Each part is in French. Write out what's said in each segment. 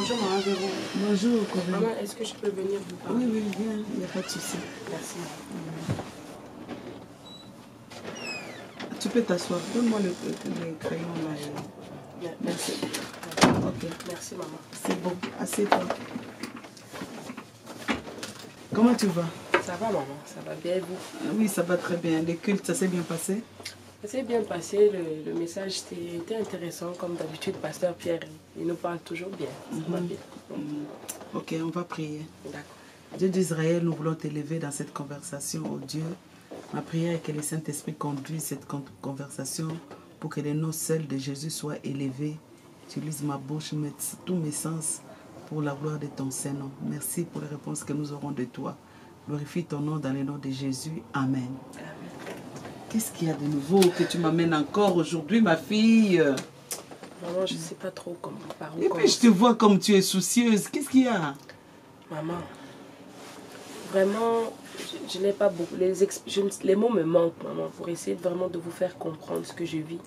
Bonjour Maman Véro. Bonjour Corinne. Maman, est-ce que je peux venir vous parler? Oui, viens, il n'y a pas de souci. Merci. Tu peux t'asseoir. Donne-moi le crayon là. Merci. Ok. Merci maman. C'est bon. Assieds-toi. Comment tu vas? Ça va maman, ça va bien et vous? Oui, ça va très bien. Les cultes, ça s'est bien passé? Ça s'est bien passé, le message était intéressant. Comme d'habitude, Pasteur Pierre, il nous parle toujours bien. Ça va bien. Ok, on va prier. D'accord. Dieu d'Israël, nous voulons t'élever dans cette conversation, oh Dieu. Ma prière est que le Saint-Esprit conduise cette conversation pour que les noms seuls de Jésus soient élevés. Utilise ma bouche, tous mes sens pour la gloire de ton Saint-Nom. Merci pour les réponses que nous aurons de toi. Glorifie ton nom dans le nom de Jésus. Amen. Qu'est-ce qu'il y a de nouveau que tu m'amènes encore aujourd'hui, ma fille? Maman, je ne sais pas trop comment par où Et puis je te vois comme tu es soucieuse. Qu'est-ce qu'il y a? Maman, vraiment, je n'ai pas beaucoup... Les mots me manquent, maman, pour essayer vraiment de vous faire comprendre ce que je vis.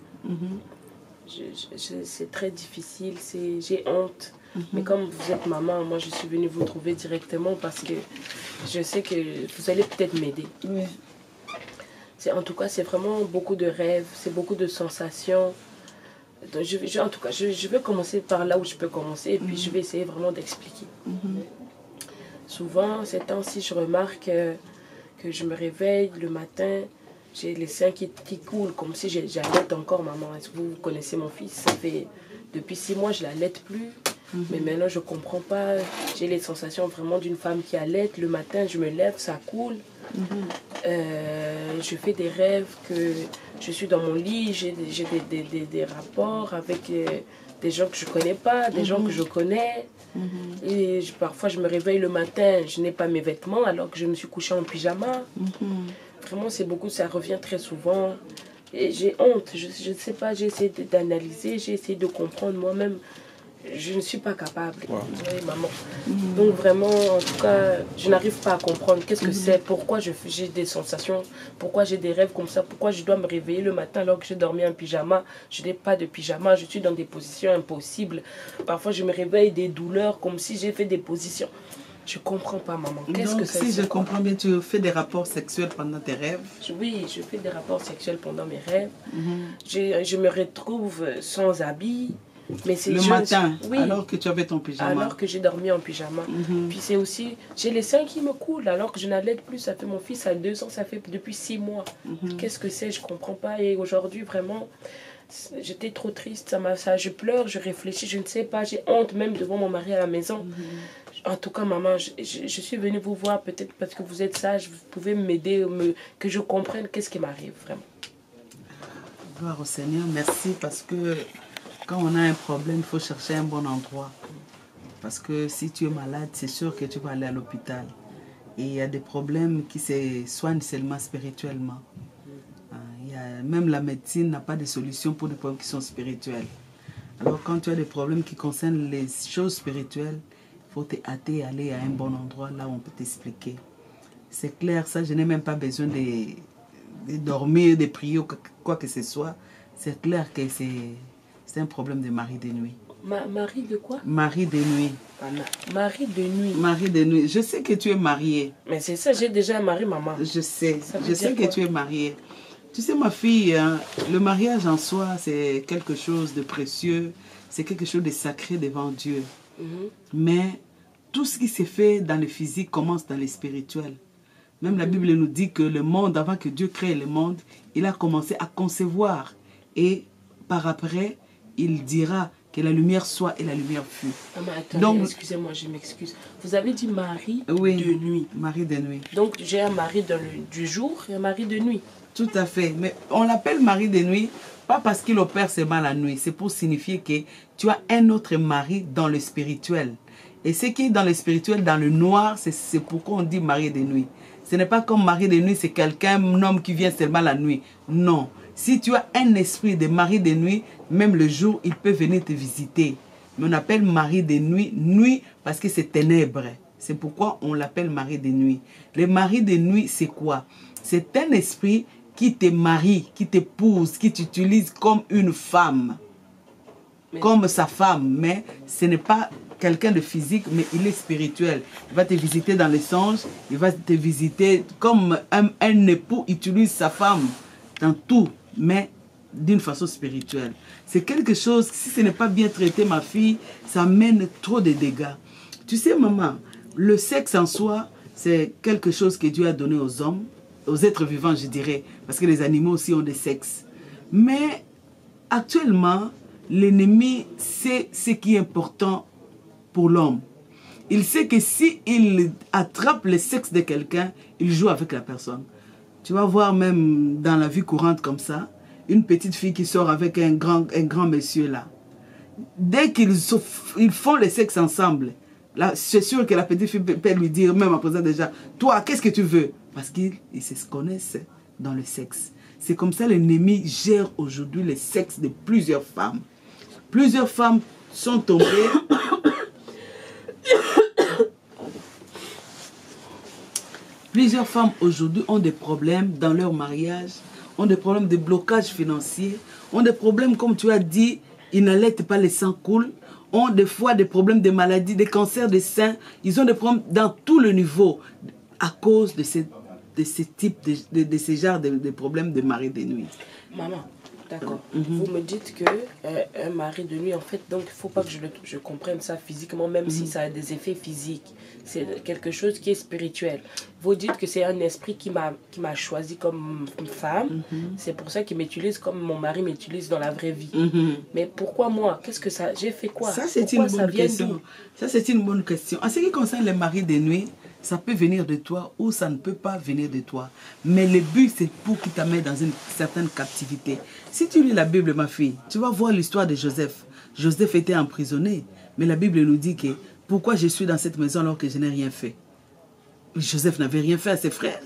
C'est très difficile, j'ai honte. Mais comme vous êtes maman, moi je suis venue vous trouver directement parce que je sais que vous allez peut-être m'aider. Oui. En tout cas, c'est vraiment beaucoup de rêves, c'est beaucoup de sensations. Donc, en tout cas, je vais commencer par là où je peux commencer et puis je vais essayer vraiment d'expliquer. Souvent, ces temps-ci, je remarque que je me réveille le matin, j'ai les seins qui coulent comme si j'allaite encore maman. Est-ce que vous connaissez mon fils? Ça fait depuis 6 mois, je ne l'allaite plus. Mais maintenant, je ne comprends pas. J'ai les sensations vraiment d'une femme qui allaite. Le matin, je me lève, ça coule. Je fais des rêves que je suis dans mon lit, j'ai des rapports avec des gens que je ne connais pas, des gens que je connais. Et parfois, je me réveille le matin, je n'ai pas mes vêtements alors que je me suis couchée en pyjama. Vraiment, c'est beaucoup, ça revient très souvent. Et j'ai honte, je ne sais pas, j'ai essayé d'analyser, j'ai essayé de comprendre moi-même. Je ne suis pas capable. Wow. Oui, maman. Donc vraiment, en tout cas, je n'arrive pas à comprendre qu'est-ce que c'est, pourquoi j'ai des sensations, pourquoi j'ai des rêves comme ça, pourquoi je dois me réveiller le matin alors que j'ai dormi en pyjama. Je n'ai pas de pyjama, je suis dans des positions impossibles. Parfois, je me réveille des douleurs comme si j'ai fait des positions. Je ne comprends pas, maman. Qu'est-ce que c'est? Si je comprends bien, tu fais des rapports sexuels pendant tes rêves? Oui, je fais des rapports sexuels pendant mes rêves. Je me retrouve sans habit. Mais le matin, oui, alors que tu avais ton pyjama. Alors que j'ai dormi en pyjama. Puis c'est aussi, j'ai les seins qui me coulent alors que je n'allaite plus. Ça fait mon fils à 2 ans, ça fait depuis 6 mois. Qu'est-ce que c'est? Je ne comprends pas. Et aujourd'hui, vraiment, j'étais trop triste. Je pleure, je réfléchis, je ne sais pas. J'ai honte même devant mon mari à la maison. En tout cas, maman, je suis venue vous voir peut-être parce que vous êtes sage. Vous pouvez m'aider, que je comprenne qu'est-ce qui m'arrive, vraiment. Gloire au Seigneur, merci parce que quand on a un problème, il faut chercher un bon endroit. Parce que si tu es malade, c'est sûr que tu vas aller à l'hôpital. Et il y a des problèmes qui se soignent seulement spirituellement. Même la médecine n'a pas de solution pour des problèmes qui sont spirituels. Alors quand tu as des problèmes qui concernent les choses spirituelles, il faut te hâter à aller à un bon endroit, là où on peut t'expliquer. C'est clair, ça, je n'ai même pas besoin de dormir, de prier ou quoi que ce soit. C'est clair que c'est un problème de mari de nuit. Mari de quoi? Mari de nuit. Mari de nuit. Mari de nuit. Je sais que tu es mariée. Mais c'est ça, j'ai déjà un mari, maman. Je sais. Je sais que tu es mariée. Tu sais, ma fille, hein, le mariage en soi, c'est quelque chose de précieux. C'est quelque chose de sacré devant Dieu. Mais tout ce qui s'est fait dans le physique commence dans le spirituel. Même la Bible nous dit que le monde, avant que Dieu crée le monde, il a commencé à concevoir. Et par après, il dira que la lumière soit et la lumière fut. Donc, excusez-moi, je m'excuse. Vous avez dit mari de nuit. Mari de nuit. Donc j'ai un mari du jour et un mari de nuit. Tout à fait. Mais on l'appelle mari de nuit, pas parce qu'il opère seulement la nuit. C'est pour signifier que tu as un autre mari dans le spirituel. Et ce qui est dans le spirituel, dans le noir, c'est pourquoi on dit mari de nuit. Ce n'est pas comme mari de nuit, c'est quelqu'un, un homme qui vient seulement la nuit. Non. Si tu as un esprit de mari de nuit, même le jour, il peut venir te visiter. Mais on appelle mari de nuit, nuit parce que c'est ténèbres. C'est pourquoi on l'appelle mari de nuit. Le mari de nuit, c'est quoi? C'est un esprit qui te marie, qui t'épouse, qui t'utilise comme une femme. Comme sa femme. Mais ce n'est pas quelqu'un de physique, mais il est spirituel. Il va te visiter dans les songes, il va te visiter comme un époux utilise sa femme dans tout, mais d'une façon spirituelle. C'est quelque chose, si ce n'est pas bien traité, ma fille, ça mène trop de dégâts. Tu sais, maman, le sexe en soi, c'est quelque chose que Dieu a donné aux hommes, aux êtres vivants, je dirais, parce que les animaux aussi ont des sexes. Mais actuellement, l'ennemi sait ce qui est important pour l'homme. Il sait que s'il attrape le sexe de quelqu'un, il joue avec la personne. Tu vas voir même dans la vie courante comme ça, une petite fille qui sort avec un grand monsieur là. Dès qu'ils font le sexe ensemble, c'est sûr que la petite fille peut lui dire, même en présent déjà, toi, qu'est-ce que tu veux? Parce qu'ils se connaissent dans le sexe. C'est comme ça l'ennemi gère aujourd'hui le sexe de plusieurs femmes. Plusieurs femmes sont tombées. Plusieurs femmes aujourd'hui ont des problèmes dans leur mariage, ont des problèmes de blocage financier, ont des problèmes, comme tu as dit, ils n'allaitent pas, les seins coulent, ont des fois des problèmes de maladies, des cancers des seins. Ils ont des problèmes dans tout le niveau à cause de ce type, de ce genre de problèmes de mari de nuit. Maman, d'accord. Vous me dites que un mari de nuit, en fait, donc il ne faut pas que je comprenne ça physiquement, même si ça a des effets physiques. C'est quelque chose qui est spirituel. Vous dites que c'est un esprit qui m'a choisi comme femme. C'est pour ça qu'il m'utilise comme mon mari m'utilise dans la vraie vie. Mais pourquoi moi? Qu'est-ce que ça... J'ai fait quoi? Ça, c'est une bonne question. Ça, c'est une bonne question. En ce qui concerne les maris de nuit, ça peut venir de toi ou ça ne peut pas venir de toi. Mais le but, c'est pour qu'il t'amène dans une certaine captivité. Si tu lis la Bible, ma fille, tu vas voir l'histoire de Joseph. Joseph était emprisonné. Mais la Bible nous dit que pourquoi je suis dans cette maison alors que je n'ai rien fait? Joseph n'avait rien fait à ses frères.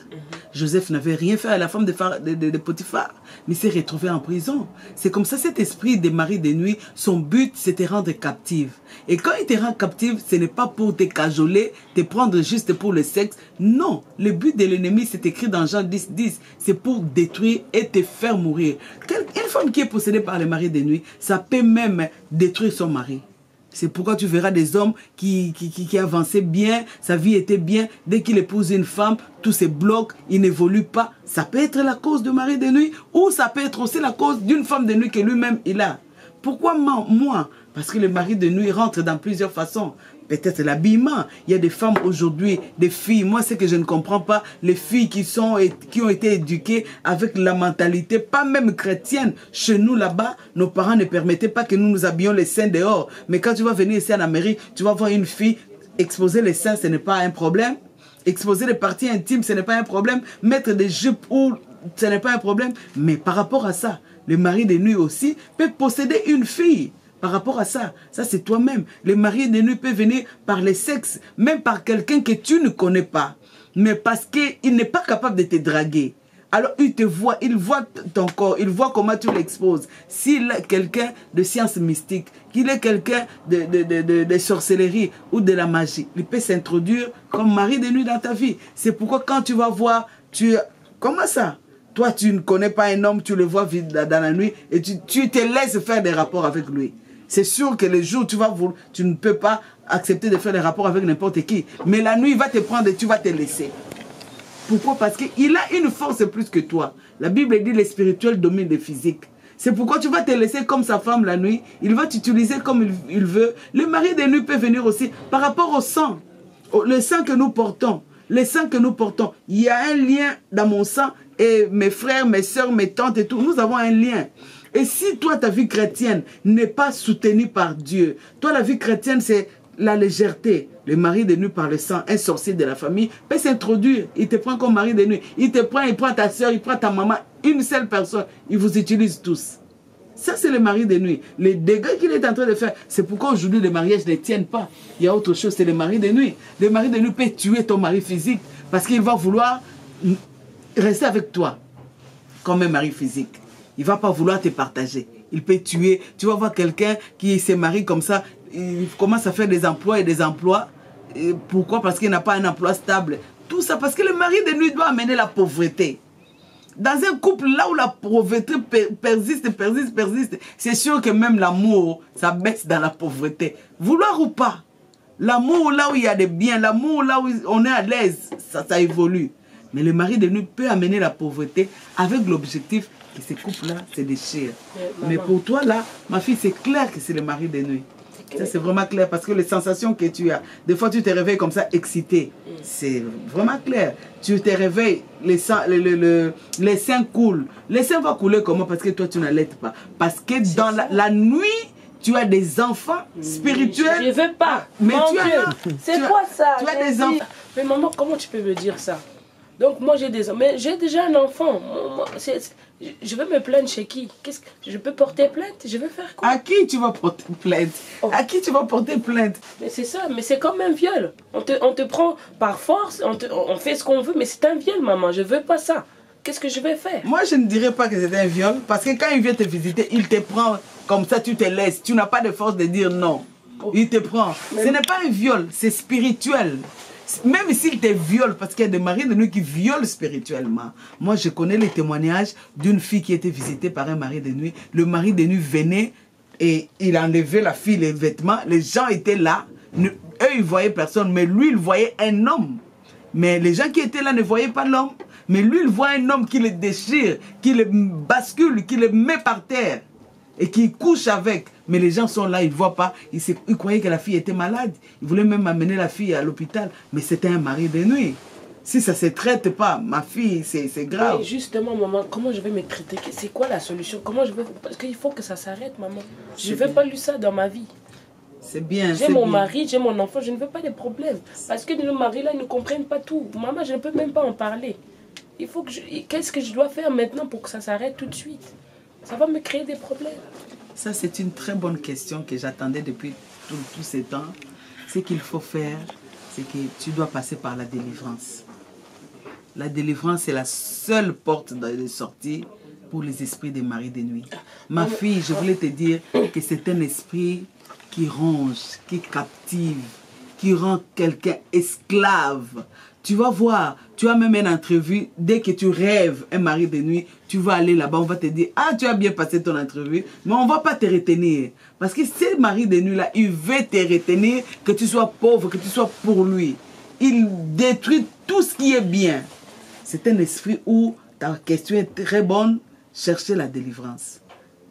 Joseph n'avait rien fait à la femme de Potiphar. Mais il s'est retrouvé en prison. C'est comme ça, cet esprit des maris de nuit, son but, c'est de te rendre captive. Et quand il te rend captive, ce n'est pas pour te cajoler, te prendre juste pour le sexe. Non, le but de l'ennemi, c'est écrit dans Jean 10:10. C'est pour détruire et te faire mourir. Une femme qui est possédée par les maris de nuit, ça peut même détruire son mari. C'est pourquoi tu verras des hommes qui avançaient bien, sa vie était bien. Dès qu'il épouse une femme, tout se bloque, il n'évolue pas. Ça peut être la cause de mari de nuit ou ça peut être aussi la cause d'une femme de nuit que lui-même il a. Pourquoi moi? Parce que le mari de nuit rentre dans plusieurs façons. Peut-être l'habillement. Il y a des femmes aujourd'hui, des filles. Moi, ce que je ne comprends pas, les filles qui ont été éduquées avec la mentalité, pas même chrétienne. Chez nous, là-bas, nos parents ne permettaient pas que nous nous habillions les seins dehors. Mais quand tu vas venir ici en Amérique, tu vas voir une fille exposer les seins, ce n'est pas un problème. Exposer les parties intimes, ce n'est pas un problème. Mettre des jupes ou ce n'est pas un problème. Mais par rapport à ça, le mari de nuit aussi peut posséder une fille. Par rapport à ça, ça c'est toi-même. Le mari de nuit peut venir par le sexe, même par quelqu'un que tu ne connais pas. Mais parce qu'il n'est pas capable de te draguer. Alors il te voit, il voit ton corps, il voit comment tu l'exposes. S'il est quelqu'un de science mystique, qu'il est quelqu'un de sorcellerie ou de la magie, il peut s'introduire comme mari de nuit dans ta vie. C'est pourquoi quand tu vas voir, comment ça? Toi, tu ne connais pas un homme, tu le vois dans la nuit et tu te laisses faire des rapports avec lui. C'est sûr que le jour, tu ne peux pas accepter de faire des rapports avec n'importe qui. Mais la nuit, il va te prendre et tu vas te laisser. Pourquoi? Parce qu'il a une force plus que toi. La Bible dit le spirituel domine le physique. C'est pourquoi tu vas te laisser comme sa femme la nuit. Il va t'utiliser comme il veut. Le mari de nuit peut venir aussi par rapport au sang. Le sang que nous portons. Le sang que nous portons. Il y a un lien dans mon sang et mes frères, mes soeurs, mes tantes et tout. Nous avons un lien. Et si toi, ta vie chrétienne n'est pas soutenue par Dieu, toi, la vie chrétienne, c'est la légèreté. Le mari de nuit par le sang, un sorcier de la famille, peut s'introduire. Il te prend comme mari de nuit. Il prend ta soeur, il prend ta maman, une seule personne. Il vous utilise tous. Ça, c'est le mari de nuit. Les dégâts qu'il est en train de faire, c'est pourquoi aujourd'hui les mariages ne tiennent pas. Il y a autre chose, c'est le mari de nuit. Le mari de nuit peut tuer ton mari physique parce qu'il va vouloir rester avec toi comme un mari physique. Il ne va pas vouloir te partager. Il peut tuer. Tu vas voir quelqu'un qui se marie comme ça, il commence à faire des emplois et des emplois. Et pourquoi? Parce qu'il n'a pas un emploi stable. Tout ça parce que le mari de nuit doit amener la pauvreté. Dans un couple, là où la pauvreté persiste, c'est sûr que même l'amour, ça baisse dans la pauvreté. Vouloir ou pas, L'amour, là où il y a des biens, l'amour, là où on est à l'aise, ça évolue. Mais le mari de nuit peut amener la pauvreté avec l'objectif que ces couples-là se déchirent. Mais pour toi, là, ma fille, c'est clair que c'est le mari de nuit. Ça, c'est vraiment clair parce que les sensations que tu as, des fois, tu te réveilles comme ça, excité. C'est vraiment clair. Tu te réveilles, les seins coulent. Les seins vont couler comment? Parce que toi, tu n'allaites pas. Parce que dans la nuit, tu as des enfants spirituels. Je ne veux pas. Mais Mon tu Dieu, c'est quoi ça? Tu as des enfants. Mais maman, comment tu peux me dire ça? Donc moi j'ai des enfants. Mais j'ai déjà un enfant. Je vais me plaindre chez qui? Je peux porter plainte? Je vais faire quoi? À qui tu vas porter plainte? À qui tu vas porter plainte? Mais c'est ça, mais c'est comme un viol. On te prend par force, on fait ce qu'on veut, mais c'est un viol, maman. Je veux pas ça. Qu'est-ce que je vais faire? Moi, je ne dirais pas que c'est un viol, parce que quand il vient te visiter, il te prend comme ça, tu te laisses. Tu n'as pas de force de dire non. Il te prend. Ce n'est pas un viol, c'est spirituel. Même s'il te viole, parce qu'il y a des maris de nuit qui violent spirituellement. Moi, je connais les témoignages d'une fille qui était visitée par un mari de nuit. Le mari de nuit venait et il enlevait la fille les vêtements. Les gens étaient là. Eux, ils ne voyaient personne, mais lui, il voyait un homme. Mais les gens qui étaient là ne voyaient pas l'homme. Mais lui, il voit un homme qui le déchire, qui le bascule, qui le met par terre et qui couche avec. Mais les gens sont là, ils ne voient pas. Ils croyaient que la fille était malade. Ils voulaient même amener la fille à l'hôpital. Mais c'était un mari de nuit. Si ça ne se traite pas, ma fille, c'est grave. Mais justement, maman, comment je vais me traiter? C'est quoi la solution? Comment je vais... Parce qu'il faut que ça s'arrête, maman. Je ne veux pas lui ça dans ma vie. C'est bien. J'ai mon mari, j'ai mon enfant, je ne veux pas de problèmes. Parce que nos maris là, ils ne comprennent pas tout. Maman, je ne peux même pas en parler. Il faut que qu'est-ce que je dois faire maintenant pour que ça s'arrête tout de suite? Ça va me créer des problèmes. Ça, c'est une très bonne question que j'attendais depuis tous ces temps. Ce qu'il faut faire, c'est que tu dois passer par la délivrance. La délivrance, c'est la seule porte de sortie pour les esprits des maris de nuit. Ma fille, je voulais te dire que c'est un esprit qui ronge, qui captive, qui rend quelqu'un esclave. Tu vas voir, tu as même une entrevue, dès que tu rêves un mari de nuit, tu vas aller là-bas, on va te dire, ah, tu as bien passé ton entrevue, mais on ne va pas te retenir. Parce que ce mari de nuit-là, il veut te retenir, que tu sois pauvre, que tu sois pour lui. Il détruit tout ce qui est bien. C'est un esprit où ta question est très bonne, cherchez la délivrance.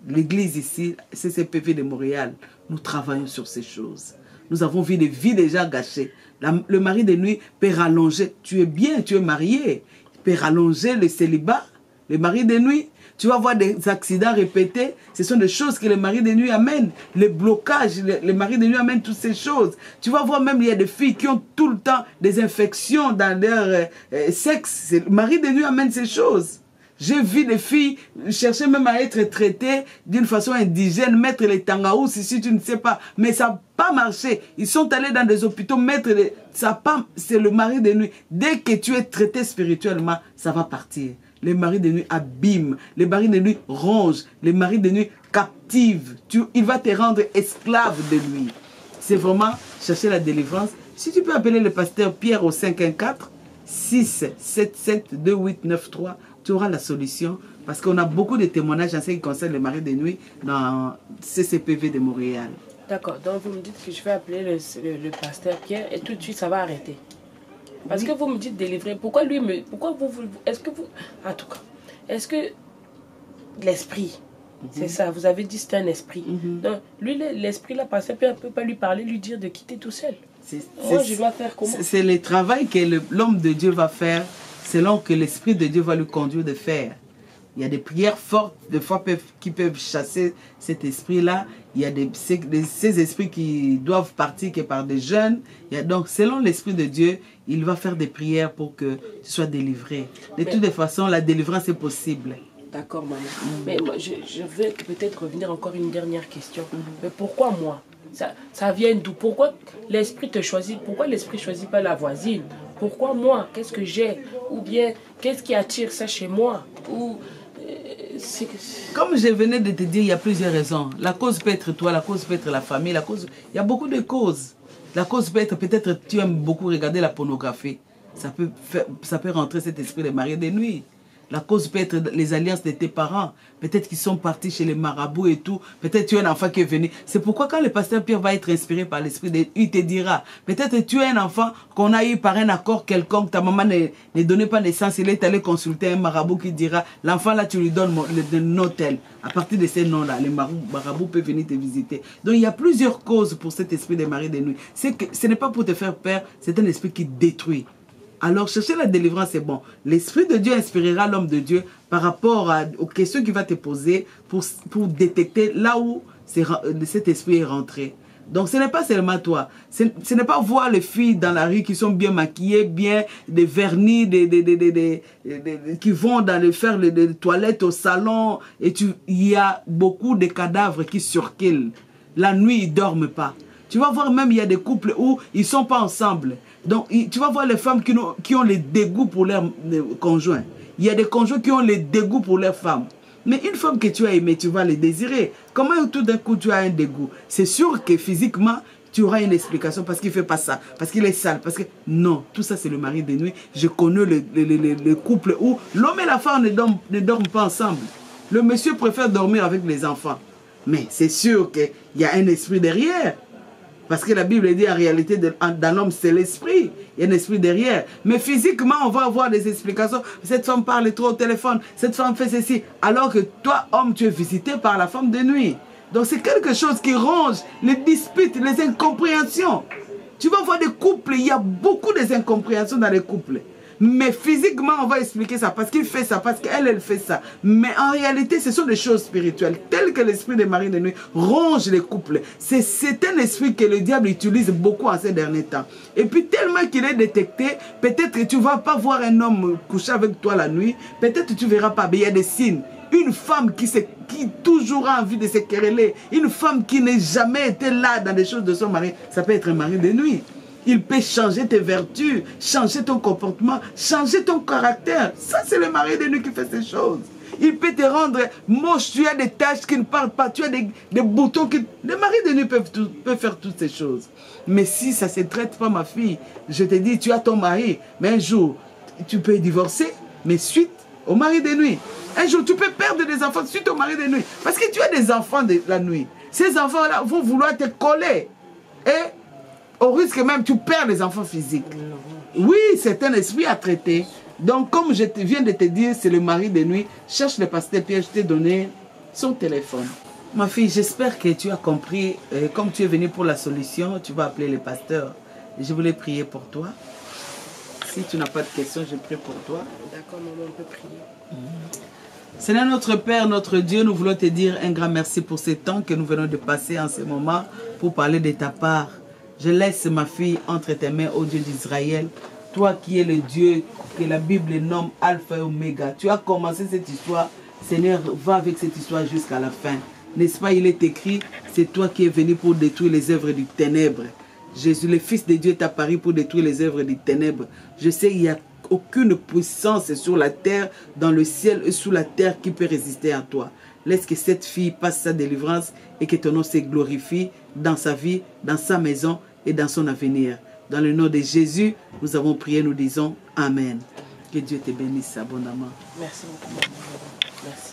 L'église ici, CCPV de Montréal, nous travaillons sur ces choses. Nous avons vu des vies déjà gâchées. Le mari de nuit peut rallonger. Tu es bien, tu es marié. Il peut rallonger le célibat. Le mari de nuit, tu vas voir des accidents répétés. Ce sont des choses que le mari de nuit amène. Les blocages, le mari de nuit amène toutes ces choses. Tu vas voir même, il y a des filles qui ont tout le temps des infections dans leur sexe. Le mari de nuit amène ces choses. J'ai vu des filles chercher même à être traitées d'une façon indigène, mettre les tangaous si tu ne sais pas. Mais ça n'a pas marché. Ils sont allés dans des hôpitaux mettre les... C'est le mari de nuit. Dès que tu es traité spirituellement, ça va partir. Les maris de nuit abîment. Les maris de nuit rongent. Les maris de nuit captivent. Il va te rendre esclave de lui. C'est vraiment chercher la délivrance. Si tu peux appeler le pasteur Pierre au 514 677 2893, tu auras la solution parce qu'on a beaucoup de témoignages en ce qui concerne les maris de nuit dans CCPV de Montréal. D'accord, donc vous me dites que je vais appeler le pasteur Pierre et tout de suite ça va arrêter. Parce que vous me dites délivrer, pourquoi lui me... Pourquoi vous... Est-ce que vous... En tout cas, est-ce que l'esprit, c'est ça, vous avez dit c'est un esprit. Donc lui, l'esprit là, pasteur Pierre ne peut pas lui parler, lui dire de quitter tout seul. Moi, je dois faire comment? C'est le travail que l'homme de Dieu va faire selon que l'Esprit de Dieu va lui conduire de faire. Il y a des prières fortes, des fois qui peuvent chasser cet esprit-là. Il y a ces esprits qui doivent partir que par des jeunes. Donc, selon l'Esprit de Dieu, il va faire des prières pour que tu sois délivré. De toute façon, la délivrance est possible. D'accord, maman. Mais moi, je veux peut-être revenir encore une dernière question. Mais pourquoi moi? Ça vient d'où? Pourquoi l'esprit te choisit? Pourquoi l'esprit ne choisit pas la voisine? Pourquoi moi? Qu'est-ce que j'ai? Ou bien, qu'est-ce qui attire ça chez moi? Ou, comme je venais de te dire, il y a plusieurs raisons. La cause peut être toi, la cause peut être la famille, la cause... Il y a beaucoup de causes. La cause peut être, peut-être tu aimes beaucoup regarder la pornographie. Ça peut rentrer cet esprit de mari de nuit. La cause peut être les alliances de tes parents. Peut-être qu'ils sont partis chez les marabouts et tout. Peut-être tu es un enfant qui est venu. C'est pourquoi quand le pasteur Pierre va être inspiré par l'esprit, il te dira, peut-être tu es un enfant qu'on a eu par un accord quelconque, ta maman ne donnait pas naissance, il est allé consulter un marabout qui dira, l'enfant là tu lui donnes le nom tel. À partir de ces noms-là, les marabouts peuvent venir te visiter. Donc il y a plusieurs causes pour cet esprit des maris de nuit. C'est que ce n'est pas pour te faire peur, c'est un esprit qui détruit. Alors, chercher la délivrance, c'est bon. L'Esprit de Dieu inspirera l'homme de Dieu par rapport aux questions qu'il va te poser pour détecter là où cet esprit est rentré. Donc, ce n'est pas seulement toi. Ce n'est pas voir les filles dans la rue qui sont bien maquillées, bien des vernis, qui vont faire les toilettes au salon. Et il y a beaucoup de cadavres qui circulent. La nuit, ils ne dorment pas. Tu vas voir même, il y a des couples où ils ne sont pas ensemble. Donc, tu vas voir les femmes qui ont les dégoûts pour leurs conjoints. Il y a des conjoints qui ont les dégoûts pour leurs femmes. Mais une femme que tu as aimée, tu vas les désirer. Comment tout d'un coup tu as un dégoût? C'est sûr que physiquement, tu auras une explication parce qu'il ne fait pas ça, parce qu'il est sale, parce que... Non, tout ça c'est le mari de nuit. Je connais le couple où l'homme et la femme ne dorment pas ensemble. Le monsieur préfère dormir avec les enfants. Mais c'est sûr qu'il y a un esprit derrière. Parce que la Bible dit en réalité, dans l'homme, c'est l'esprit. Il y a un esprit derrière. Mais physiquement, on va avoir des explications. Cette femme parle trop au téléphone. Cette femme fait ceci. Alors que toi, homme, tu es visité par la femme de nuit. Donc c'est quelque chose qui ronge les disputes, les incompréhensions. Tu vas voir des couples, il y a beaucoup d'incompréhensions dans les couples. Mais physiquement, on va expliquer ça parce qu'il fait ça, parce qu'elle fait ça. Mais en réalité, ce sont des choses spirituelles, telles que l'esprit des maris de nuit ronge les couples. C'est un esprit que le diable utilise beaucoup en ces derniers temps. Et puis, tellement qu'il est détecté, peut-être que tu ne vas pas voir un homme coucher avec toi la nuit, peut-être que tu ne verras pas, mais il y a des signes. Une femme qui toujours a envie de se quereller, une femme qui n'a jamais été là dans les choses de son mari, ça peut être un mari de nuit. Il peut changer tes vertus, changer ton comportement, changer ton caractère. Ça, c'est le mari de nuit qui fait ces choses. Il peut te rendre moche, tu as des taches qui ne parlent pas, tu as des boutons qui... Les maris de nuit peuvent faire toutes ces choses. Mais si ça ne se traite pas, ma fille, je te dis, tu as ton mari, mais un jour, tu peux divorcer, mais suite au mari de nuit. Un jour, tu peux perdre des enfants suite au mari de nuit. Parce que tu as des enfants de la nuit. Ces enfants-là vont vouloir te coller. Et au risque même, tu perds les enfants physiques. Oui, c'est un esprit à traiter. Donc, comme je viens de te dire, c'est le mari de nuit. Cherche le pasteur Pierre, je t'ai donné son téléphone. Ma fille, j'espère que tu as compris. Comme tu es venue pour la solution, tu vas appeler le pasteur. Je voulais prier pour toi. Si tu n'as pas de questions, je prie pour toi. D'accord, maman, on peut prier. Seigneur notre Père, notre Dieu, nous voulons te dire un grand merci pour ce temps que nous venons de passer en ce moment pour parler de ta part. Je laisse ma fille entre tes mains, ô Dieu d'Israël. Toi qui es le Dieu que la Bible nomme Alpha et Oméga. Tu as commencé cette histoire. Seigneur, va avec cette histoire jusqu'à la fin. N'est-ce pas, il est écrit, c'est toi qui es venu pour détruire les œuvres du ténèbre. Jésus, le Fils de Dieu, est apparu pour détruire les œuvres du ténèbre. Je sais, il n'y a aucune puissance sur la terre, dans le ciel et sous la terre qui peut résister à toi. Laisse que cette fille passe sa délivrance et que ton nom se glorifie dans sa vie, dans sa maison et dans son avenir. Dans le nom de Jésus, nous avons prié, nous disons Amen. Que Dieu te bénisse abondamment. Merci beaucoup. Merci.